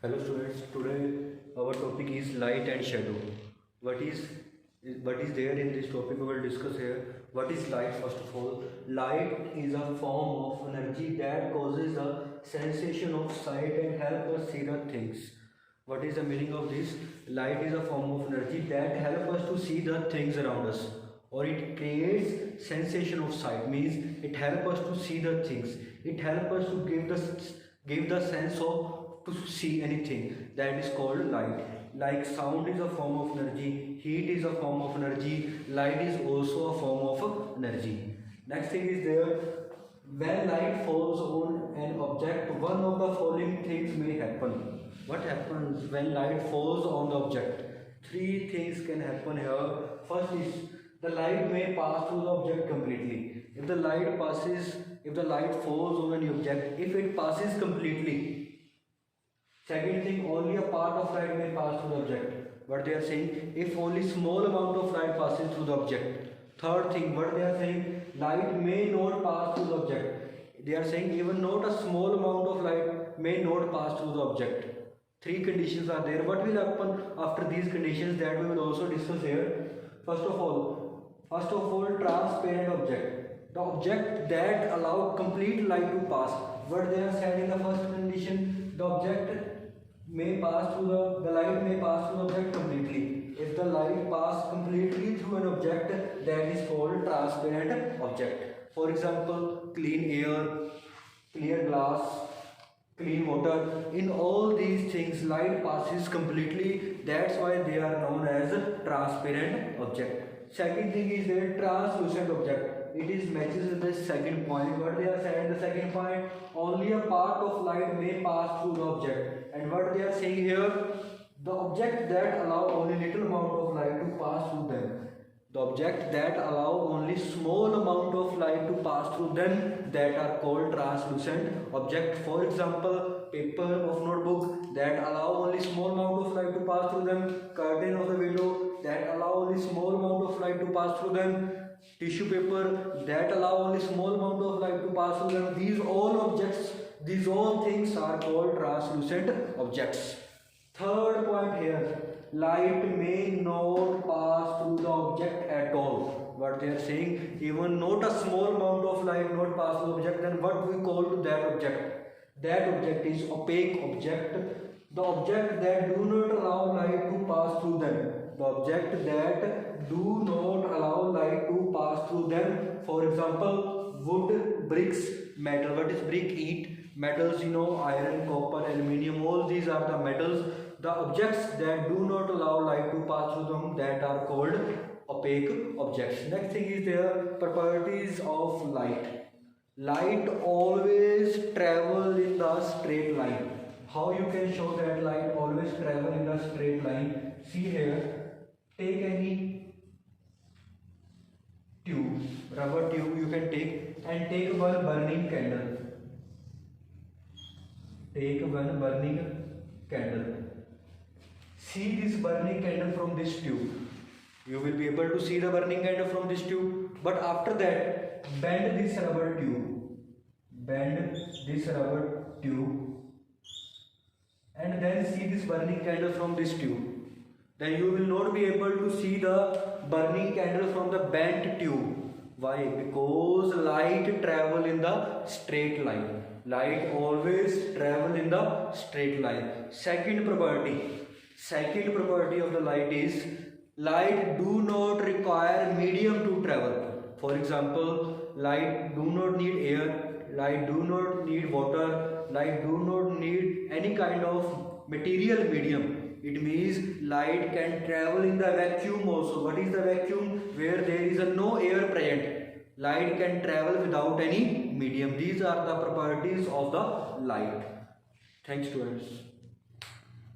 Hello students, today our topic is light and shadow. What is what is there in this topic we will discuss here. What is light? First of all, light is a form of energy that causes a sensation of sight and help us see the things. What is the meaning of this? Light is a form of energy that help us to see the things around us, or it creates sensation of sight, means it help us to see the things. It help us to give the sense of to see anything. That is called light. Like sound is a form of energy, heat is a form of energy, light is also a form of energy. Next thing is there, when light falls on an object, one of the following things may happen. What happens when light falls on the object? Three things can happen here. First is the light may pass through the object completely. If the light falls on an object, if it passes completely. Second thing, only a part of light may pass through the object. What they are saying, if only small amount of light passes through the object. Third thing, what they are saying, light may not pass through the object. They are saying even not a small amount of light may not pass through the object. Three conditions are there. What will happen after these conditions, that we will also discuss here. First of all, transparent object. The object that allow complete light to pass. What they are saying in the first condition, the object may pass through the light may pass through the object completely. If the light pass completely through an object, that is called transparent object. For example, clean air, clear glass, clean water. In all these things, light passes completely. That's why they are known as transparent object. Second thing is a translucent object. It is matches with the second point. What they are saying, the second point, only a part of light may pass through the object. And what they are saying here, the object that allow only little amount of light to pass through them. The object that allow only small amount of light to pass through them, that are called translucent object. For example, paper of notebook that allow only small amount of light to pass through them. Curtain of the window that allow only small amount of light to pass through them. Tissue paper that allow only small amount of light to pass through them. These all things are called translucent objects. Third point here, light may not pass through the object at all. What they are saying, even not a small amount of light not pass through the object, then what we call to that object? That object is opaque object. The object that do not allow light to pass through them. The object that do not allow light to pass through them. For example, wood, bricks, metal. What is brick? Heat. Metals, iron, copper, aluminium, all these are the metals. The objects that do not allow light to pass through them, that are called opaque objects. Next thing is there, properties of light. Light always travel in the straight line. How you can show that light always travel in the straight line? See here, take any tube, rubber tube you can take, and take one burning candle. Take one burning candle. See this burning candle from this tube. You will be able to see the burning candle from this tube. But after that, bend this rubber tube. Bend this rubber tube. And then see this burning candle from this tube. Then you will not be able to see the burning candle from the bent tube. Why? Because light travel in the straight line. Light always travel in the straight line. Second property of the light is, light do not require medium to travel. For example, light do not need air, light do not need water, light do not need any kind of material medium. It means light can travel in the vacuum also. What is the vacuum? Where there is no air present. Light can travel without any medium. These are the properties of the light. Thanks, students.